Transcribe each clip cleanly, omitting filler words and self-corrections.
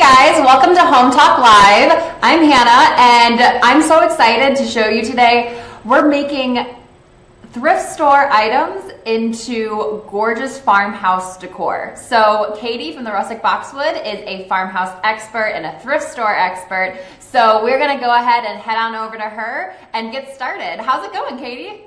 guys, welcome to Hometalk Live. I'm Hannah and I'm so excited to show you today. We're making thrift store items into gorgeous farmhouse decor. So Katie from the Rustic Boxwood is a farmhouse expert and a thrift store expert. So we're gonna go ahead and head on over to her and get started. How's it going, Katie?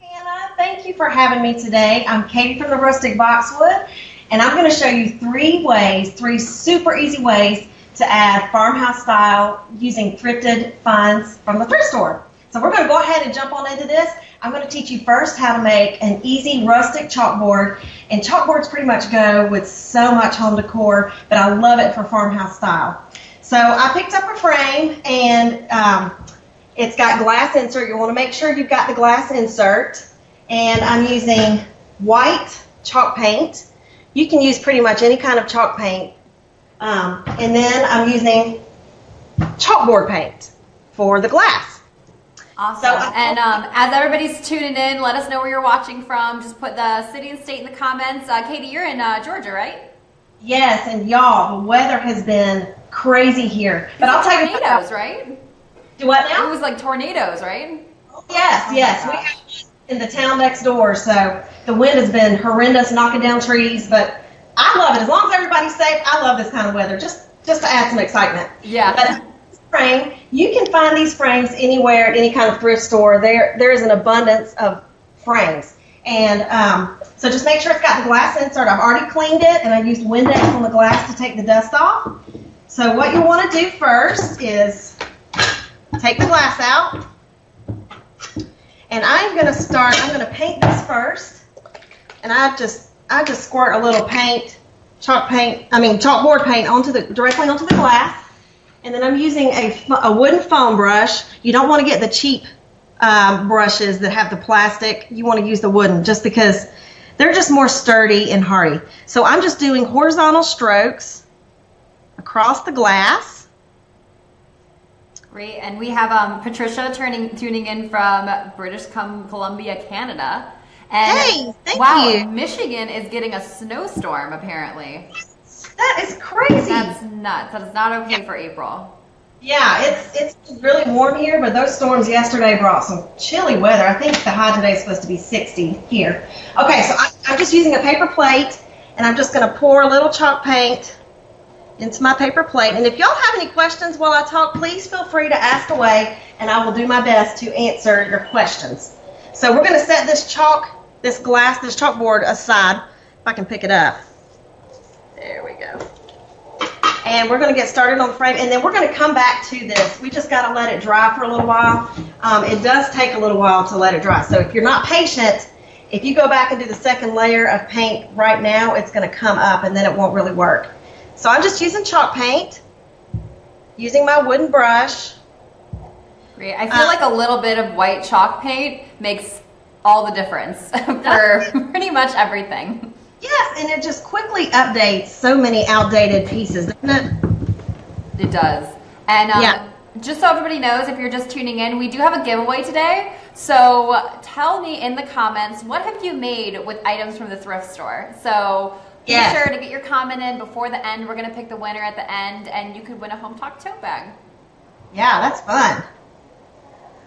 Hannah, thank you for having me today. I'm Katie from the Rustic Boxwood, and I'm going to show you three super easy ways to add farmhouse style using thrifted finds from the thrift store. So we're going to go ahead and jump on into this. I'm going to teach you first how to make an easy rustic chalkboard, and chalkboards pretty much go with so much home decor, but I love it for farmhouse style. So I picked up a frame, and it's got glass insert. You want to make sure you've got the glass insert, and I'm using white chalk paint. You can use pretty much any kind of chalk paint. And then I'm using chalkboard paint for the glass. Awesome. So, and as everybody's tuning in, let us know where you're watching from. Just put the city and state in the comments. Katie, you're in Georgia, right? Yes, and y'all, the weather has been crazy here. But I'll tell you, tornadoes, right? Do what now? It was like tornadoes, right? Yes, oh yes. We have in the town next door, so the wind has been horrendous, knocking down trees, but I love it. As long as everybody's safe, I love this kind of weather, just to add some excitement. Yeah. But this frame, you can find these frames anywhere at any kind of thrift store. There is an abundance of frames. And so just make sure it's got the glass insert. I've already cleaned it, and I used Windex on the glass to take the dust off. So what you want to do first is take the glass out. And I'm going to paint this first, and I just squirt a little chalkboard paint directly onto the glass, and then I'm using a wooden foam brush. You don't want to get the cheap brushes that have the plastic. You want to use the wooden just because they're just more sturdy and hardy. So I'm just doing horizontal strokes across the glass. Great, and we have Patricia tuning in from British Columbia, Canada. And hey, thank you. Michigan is getting a snowstorm, apparently. That is crazy. That's nuts. That is not okay for April. Yeah, it's really warm here, but those storms yesterday brought some chilly weather. I think the high today is supposed to be 60 here. Okay, so I'm just using a paper plate, and I'm just going to pour a little chalk paint into my paper plate. And if y'all have any questions while I talk, please feel free to ask away, and I will do my best to answer your questions. So we're going to set this chalkboard aside, if I can pick it up. There we go. And we're going to get started on the frame, and then we're going to come back to this. We just got to let it dry for a little while. It does take a little while to let it dry. So if you're not patient, if you go back and do the second layer of paint right now, it's going to come up, and then it won't really work. So I'm just using chalk paint, using my wooden brush. Great. I feel like a little bit of white chalk paint makes all the difference for pretty much everything. Yes, and it just quickly updates so many outdated pieces, doesn't it? It does. And just so everybody knows, if you're just tuning in, we do have a giveaway today. So tell me in the comments, what have you made with items from the thrift store? So be sure to get your comment in before the end. We're going to pick the winner at the end, and you could win a Hometalk tote bag. Yeah, that's fun.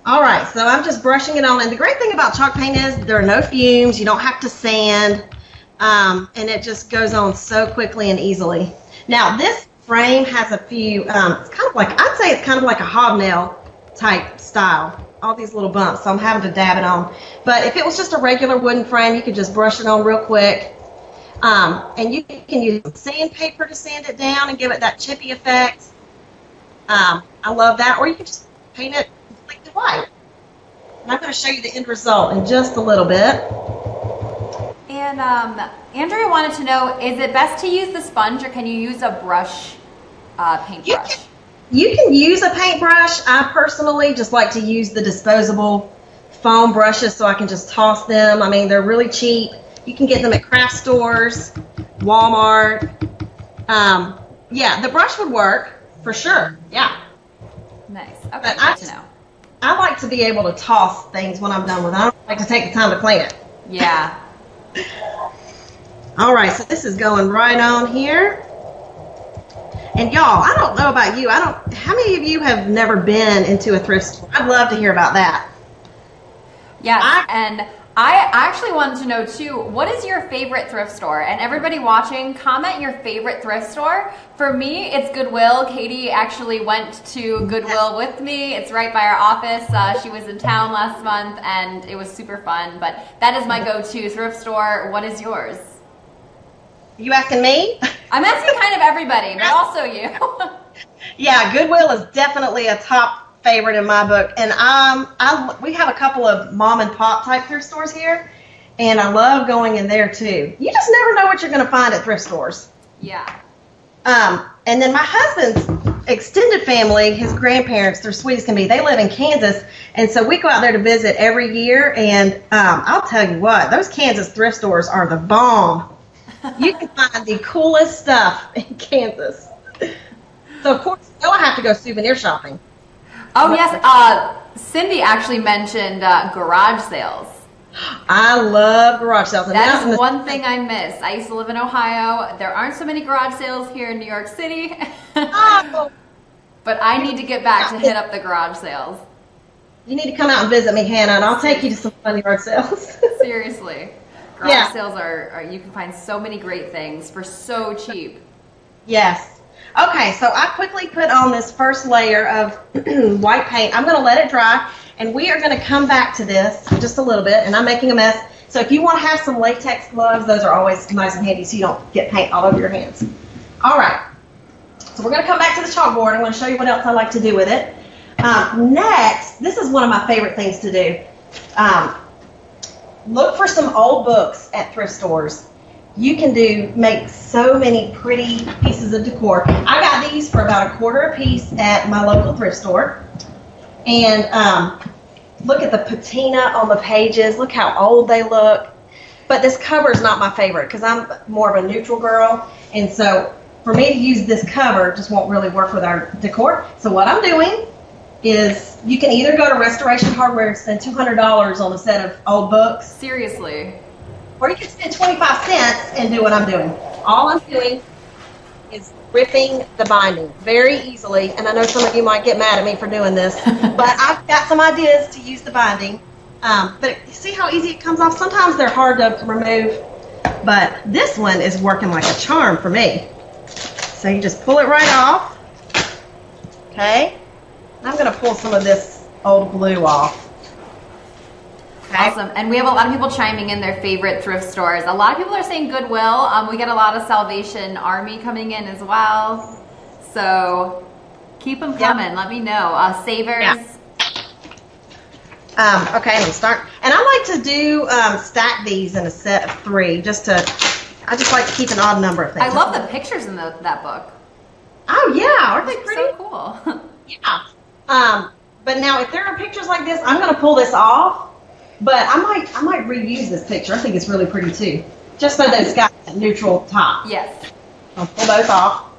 All right, so I'm just brushing it on. And the great thing about chalk paint is there are no fumes. You don't have to sand, and it just goes on so quickly and easily. Now, this frame has a few, it's kind of like, I'd say it's kind of like a hobnail type style. All these little bumps, so I'm having to dab it on. But if it was just a regular wooden frame, you could just brush it on real quick. And you can use sandpaper to sand it down and give it that chippy effect. I love that. Or you can just paint it completely white. And I'm going to show you the end result in just a little bit. And Andrea wanted to know, is it best to use the sponge, or can you use a brush, paintbrush? You can use a paintbrush. I personally just like to use the disposable foam brushes so I can just toss them. I mean, they're really cheap. You can get them at craft stores, Walmart. Yeah, the brush would work for sure. Yeah. Nice. Okay, good to know. I like to be able to toss things when I'm done with it. I don't like to take the time to clean it. Yeah. All right, so this is going right on here. And y'all, I don't know about you. How many of you have never been into a thrift store? I'd love to hear about that. Yes, and I actually wanted to know too, what is your favorite thrift store? And everybody watching, comment your favorite thrift store. For me, it's Goodwill. Katie actually went to Goodwill with me. It's right by our office. She was in town last month and it was super fun. But that is my go-to thrift store. What is yours? You asking me? I'm asking kind of everybody, but also you. Yeah, Goodwill is definitely a top favorite in my book. And we have a couple of mom and pop type thrift stores here, and I love going in there too. You just never know what you're going to find at thrift stores. Yeah. And then my husband's extended family, his grandparents, they're sweet as can be. They live in Kansas, and so we go out there to visit every year. And I'll tell you what, those Kansas thrift stores are the bomb. You can find the coolest stuff in Kansas. So, of course, I have to go souvenir shopping. Oh, yes. Cindy actually mentioned garage sales. I love garage sales. And that is one thing I miss. I used to live in Ohio. There aren't so many garage sales here in New York City. Oh. But I need to get back to hit up the garage sales. You need to come out and visit me, Hannah, and I'll take you to some fun yard sales. Seriously. Garage sales are, you can find so many great things for so cheap. Yes. Okay, so I quickly put on this first layer of white paint. I'm going to let it dry, and we are going to come back to this just a little bit, and I'm making a mess. So if you want to have some latex gloves, those are always nice and handy so you don't get paint all over your hands. All right. So we're going to come back to the chalkboard. I'm going to show you what else I like to do with it. Next, this is one of my favorite things to do. Look for some old books at thrift stores. You can make so many pretty pieces of decor. I got these for about $1 a piece at my local thrift store. And look at the patina on the pages. Look how old they look. But this cover is not my favorite because I'm more of a neutral girl. And so for me to use this cover just won't really work with our decor. So what I'm doing is you can either go to Restoration Hardware and spend $200 on a set of old books. Seriously. Or you can spend 25 cents and do what I'm doing. All I'm doing is ripping the binding very easily. And I know some of you might get mad at me for doing this, but I've got some ideas to use the binding. But see how easy it comes off? Sometimes they're hard to remove, but this one is working like a charm for me. So you just pull it right off. Okay. I'm going to pull some of this old glue off. Okay. Awesome. And we have a lot of people chiming in their favorite thrift stores. A lot of people are saying Goodwill. We get a lot of Salvation Army coming in as well. So keep them coming. Yep. Let me know. Savers. Yeah. Okay, let me start. And I like to do stack these in a set of 3 I just like to keep an odd number of things. I love the pictures in that book. Oh, yeah. Aren't they pretty? So cool. Yeah. But now if there are pictures like this, I'm going to pull this off. But I might reuse this picture. I think it's really pretty too. Just so that it's got a neutral top. Yes. I'll pull those off.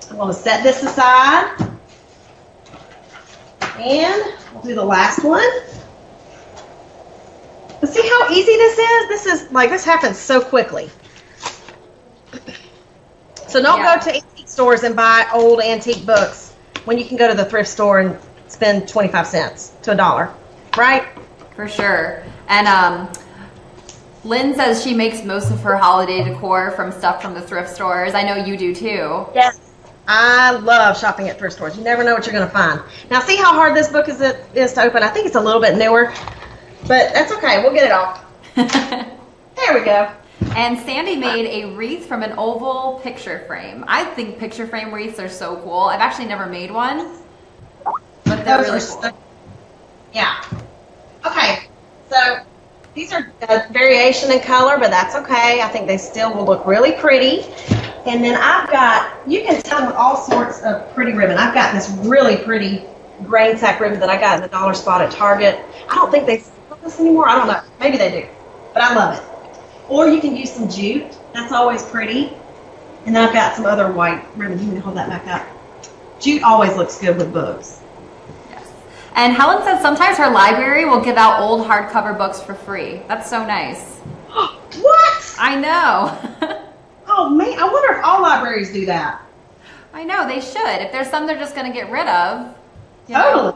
I'm going to set this aside. And we'll do the last one. But see how easy this is? This happens so quickly. So don't go to antique stores and buy old antique books when you can go to the thrift store and spend 25 cents to $1, right? For sure. And Lynn says she makes most of her holiday decor from stuff from the thrift stores. I know you do too. Yes. I love shopping at thrift stores. You never know what you're going to find. Now see how hard this book is to open? I think it's a little bit newer, but that's okay. We'll get it off. There we go. And Sandy made a wreath from an oval picture frame. I think picture frame wreaths are so cool. I've actually never made one, but they're really cool. Yeah. Okay, so these are a variation in color, but that's okay. I think they still will look really pretty. And then I've got, you can tell with all sorts of pretty ribbon. I've got this really pretty grain sack ribbon that I got in the dollar spot at Target. I don't think they sell this anymore. I don't know. Maybe they do, but I love it. Or you can use some jute. That's always pretty. And then I've got some other white ribbon. You can hold that back up. Jute always looks good with books. And Helen says sometimes her library will give out old hardcover books for free. That's so nice. What? I know. Oh, man. I wonder if all libraries do that. I know, they should. If there's some they're just going to get rid of. Totally.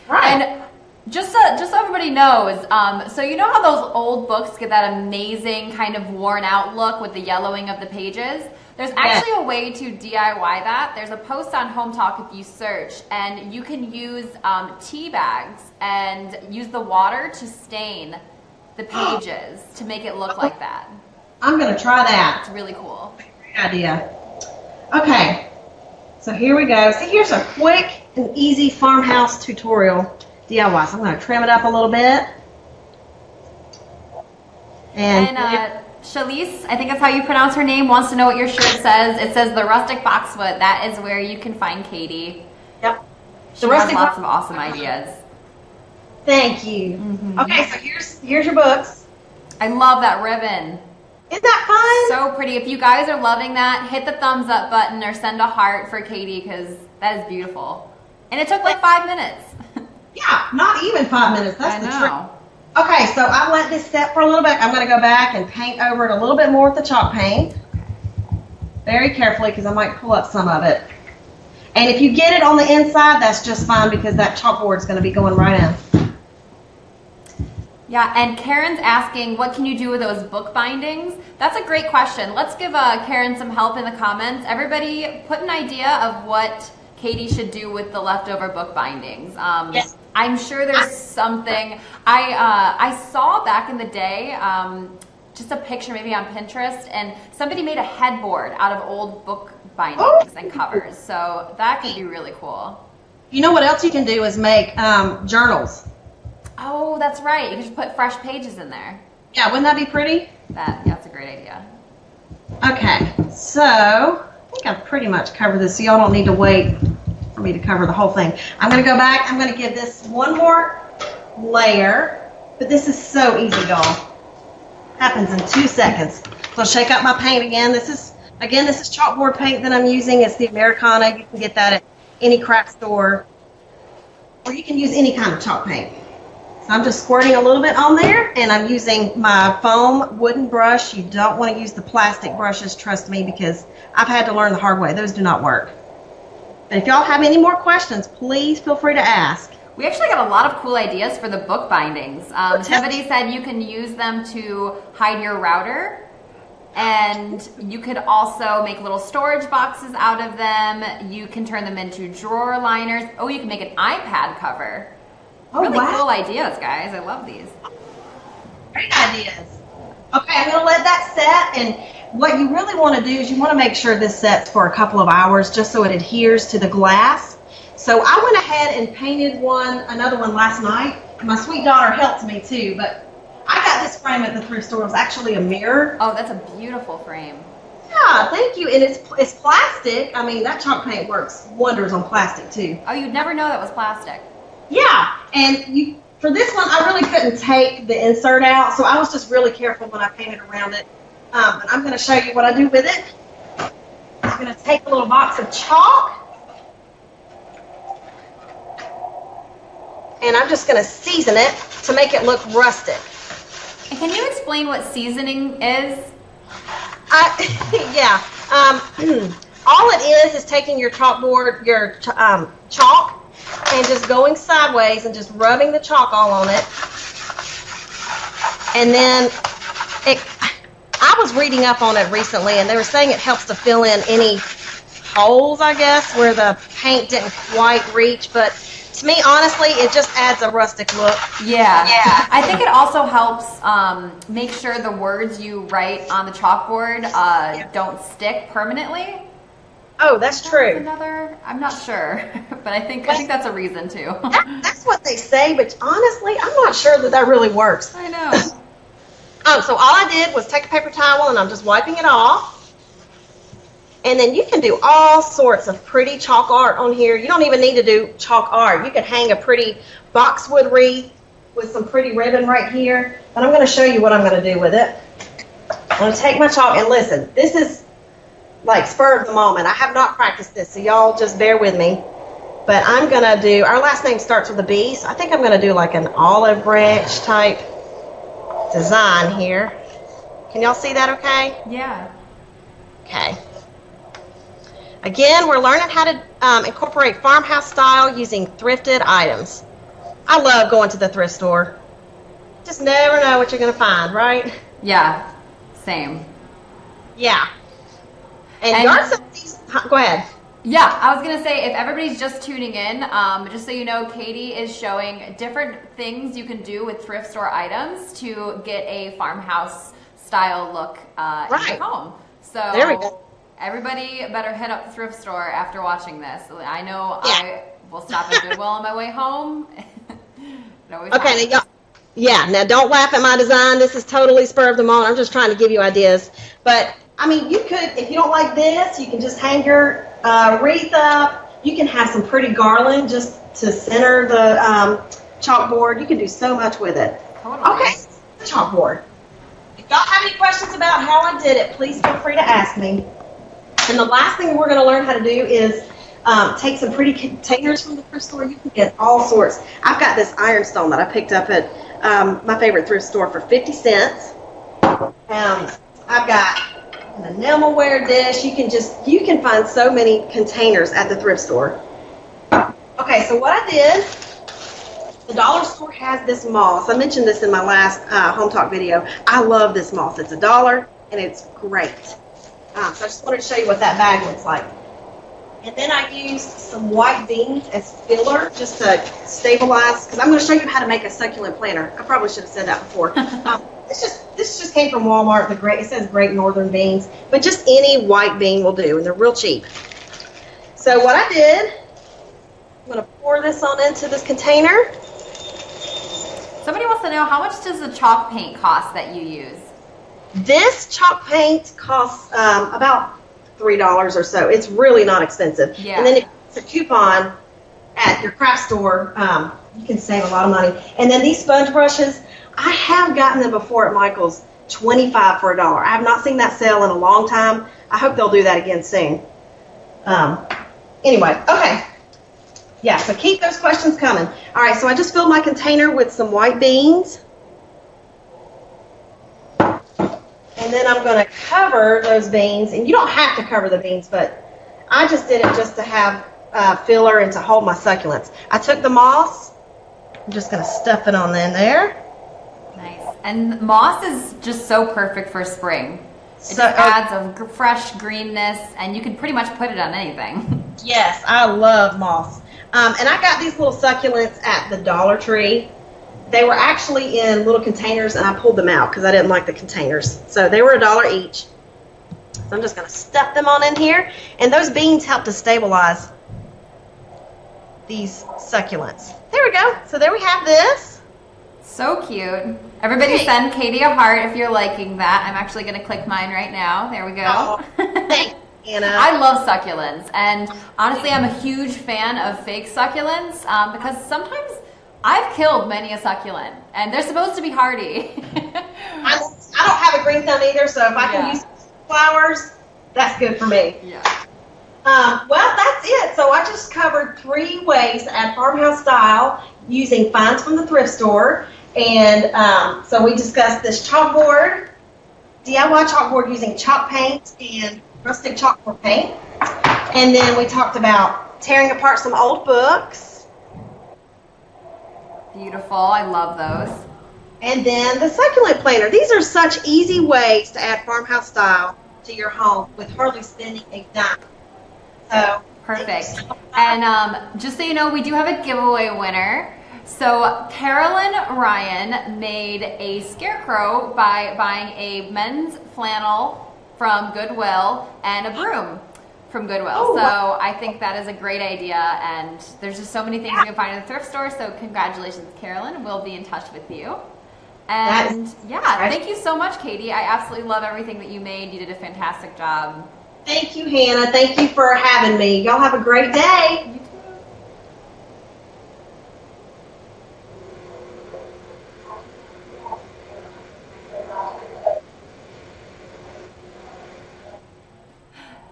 Right. And just so everybody knows, so you know how those old books get that amazing kind of worn out look with the yellowing of the pages? There's actually a way to DIY that. There's a post on Hometalk if you search, and you can use tea bags and use the water to stain the pages to make it look like that. I'm going to try that. It's really cool. Great idea. Okay, so here we go. See, here's a quick and easy farmhouse tutorial DIY. So I'm going to trim it up a little bit. And Shalise, I think that's how you pronounce her name, wants to know what your shirt says. It says the rustic boxwood. That is where you can find Katie. Yep. She has lots of awesome ideas. Thank you. Okay, so here's your books. I love that ribbon. Isn't that fun? So pretty. If you guys are loving that, hit the thumbs up button or send a heart for Katie because that is beautiful. And it took like 5 minutes. Yeah, not even 5 minutes. That's the trick. I know. Okay, so I let this set for a little bit. I'm going to go back and paint over it a little bit more with the chalk paint. Very carefully because I might pull up some of it. And if you get it on the inside, that's just fine because that chalkboard is going to be going right in. Yeah, and Karen's asking, what can you do with those book bindings? That's a great question. Let's give Karen some help in the comments. Everybody put an idea of what Katie should do with the leftover book bindings. Yes. I'm sure there's something. I saw back in the day just a picture maybe on Pinterest, and somebody made a headboard out of old book bindings and covers. So that could be really cool. You know what else you can do is make journals. Oh, that's right. You can just put fresh pages in there. Yeah, wouldn't that be pretty? That's a great idea. Okay, so I think I've pretty much covered this, so y'all don't need to wait for me to cover the whole thing. I'm going to go back. I'm going to give this one more layer, but this is so easy, y'all. Happens in 2 seconds. So I'll shake up my paint again. This is chalkboard paint that I'm using. It's the Americana. You can get that at any craft store, or you can use any kind of chalk paint. So I'm just squirting a little bit on there, and I'm using my foam wooden brush. You don't want to use the plastic brushes, trust me, because I've had to learn the hard way. Those do not work. But if y'all have any more questions, please feel free to ask. We actually got a lot of cool ideas for the book bindings. Somebody said you can use them to hide your router, and you could also make little storage boxes out of them. You can turn them into drawer liners. Oh, you can make an iPad cover. Oh, really wow. cool ideas, guys. I love these. Great ideas. Okay, I'm going to let that set, and what you really want to do is you want to make sure this sets for a couple of hours just so it adheres to the glass. So I went ahead and painted another one last night. My sweet daughter helped me too, but I got this frame at the thrift store. It was actually a mirror. Oh, that's a beautiful frame. Yeah, thank you. And it's plastic. I mean, that chalk paint works wonders on plastic too. Oh, you'd never know that was plastic. Yeah, and for this one, I really couldn't take the insert out, so I was just really careful when I painted around it. But I'm going to show you what I do with it. I'm going to take a little box of chalk, and I'm just going to season it to make it look rustic. And can you explain what seasoning is? Yeah. All it is taking your chalkboard, your chalk, and just going sideways and just rubbing the chalk all on it. And then I was reading up on it recently, and they were saying it helps to fill in any holes, I guess, where the paint didn't quite reach. But to me, honestly, it just adds a rustic look. Yeah. I think it also helps make sure the words you write on the chalkboard don't stick permanently. Oh, that's true. I'm not sure, but I think that's a reason too. That's what they say, but honestly, I'm not sure that really works. I know. Oh, so all I did was take a paper towel and I'm just wiping it off. And then you can do all sorts of pretty chalk art on here. You don't even need to do chalk art. You can hang a pretty boxwood wreath with some pretty ribbon right here. But I'm going to show you what I'm going to do with it. I'm going to take my chalk, and listen, this is like spur of the moment. I have not practiced this, so y'all just bear with me. But I'm going to do, our last name starts with a B, so I think I'm going to do like an olive branch type design here. Can y'all see that okay? Yeah. Okay. Again, we're learning how to incorporate farmhouse style using thrifted items. I love going to the thrift store. Just never know what you're going to find, right? Yeah, same. Yeah. And yard sales, go ahead. Yeah, I was going to say, if everybody's just tuning in, just so you know, Katie is showing different things you can do with thrift store items to get a farmhouse style look in your home. So there we go. Everybody better hit up the thrift store after watching this. I know I will stop at Goodwill on my way home. Okay, now don't laugh at my design. This is totally spur of the moment. I'm just trying to give you ideas. But, I mean, you could, if you don't like this, you can just hang your wreath up. You can have some pretty garland just to center the chalkboard. You can do so much with it. Totally. Okay, the chalkboard. If y'all have any questions about how I did it, please feel free to ask me. And the last thing we're going to learn how to do is take some pretty containers from the thrift store. You can get all sorts. I've got this ironstone that I picked up at my favorite thrift store for 50 cents. I've got an enamelware dish. You can find so many containers at the thrift store. Okay, so what I did, the dollar store has this moss. I mentioned this in my last Home Talk video. I love this moss. It's $1 and it's great. So I just wanted to show you what that bag looks like. And then I used some white beans as filler just to stabilize, because I'm going to show you how to make a succulent planter. I probably should have said that before. This just came from Walmart. It says Great Northern Beans, but just any white bean will do, and they're real cheap. So what I did, I'm going to pour this on into this container. Somebody wants to know, how much does the chalk paint cost that you use? This chalk paint costs about $3 or so. It's really not expensive. Yeah. And then if it's a coupon at your craft store, you can save a lot of money. And then these sponge brushes, I have gotten them before at Michael's, $25 for $1. I have not seen that sale in a long time. I hope they'll do that again soon. Anyway, okay. Yeah, so keep those questions coming. All right, so I just filled my container with some white beans. And then I'm going to cover those beans. And you don't have to cover the beans, but I just did it just to have filler and to hold my succulents. I took the moss. I'm just going to stuff it on in there. Nice. And moss is just so perfect for spring. It just adds a fresh greenness, and you can pretty much put it on anything. Yes, I love moss. And I got these little succulents at the Dollar Tree. They were actually in little containers, and I pulled them out because I didn't like the containers. So they were $1 each. So I'm just going to stuff them on in here. And those beans help to stabilize these succulents. There we go. So there we have this. So cute. Everybody send Katie a heart if you're liking that. I'm actually going to click mine right now. There we go. Oh, thanks, Anna. I love succulents. And honestly, I'm a huge fan of fake succulents because sometimes I've killed many a succulent, and they're supposed to be hardy. I don't have a green thumb either, so if I can use flowers, that's good for me. Yeah. Well, that's it. So I just covered 3 ways to add farmhouse style using finds from the thrift store. And so we discussed this chalkboard, DIY chalkboard using chalk paint and rustic chalkboard paint. And then we talked about tearing apart some old books. Beautiful. I love those. And then the succulent planter. These are such easy ways to add farmhouse style to your home with hardly spending a dime. So perfect. And just so you know, we do have a giveaway winner. So Carolyn Ryan made a scarecrow by buying a men's flannel from Goodwill and a broom from Goodwill. Oh, so wow. I think that is a great idea, and there's just so many things you can find in the thrift store. So congratulations, Carolyn. We'll be in touch with you. And yeah, thank you so much, Katie. I absolutely love everything that you made. You did a fantastic job. Thank you, Hannah. Thank you for having me. Y'all have a great day. You too.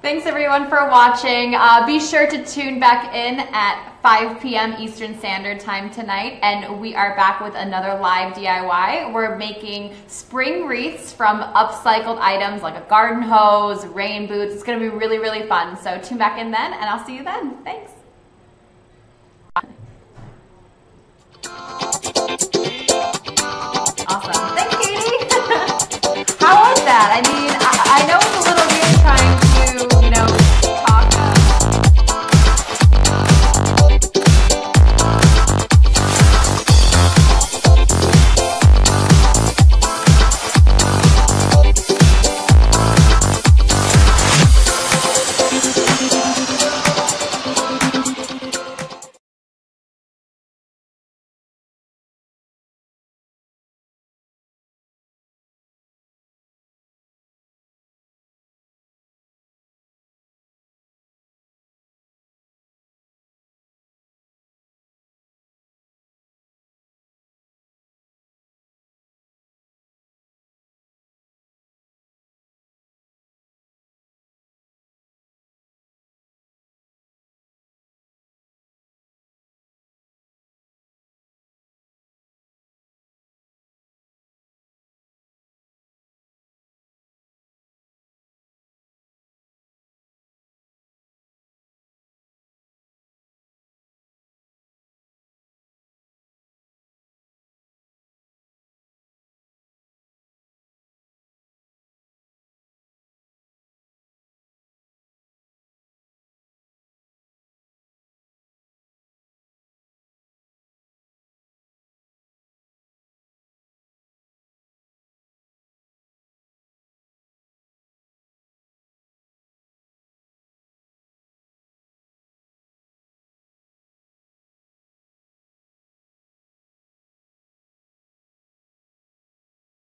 Thanks everyone for watching. Be sure to tune back in at 5 p.m. Eastern Standard Time tonight, and we are back with another live DIY. We're making spring wreaths from upcycled items like a garden hose, rain boots. It's going to be really, really fun. So tune back in then, and I'll see you then. Thanks. Awesome. Thanks, Katie. How was that? I mean,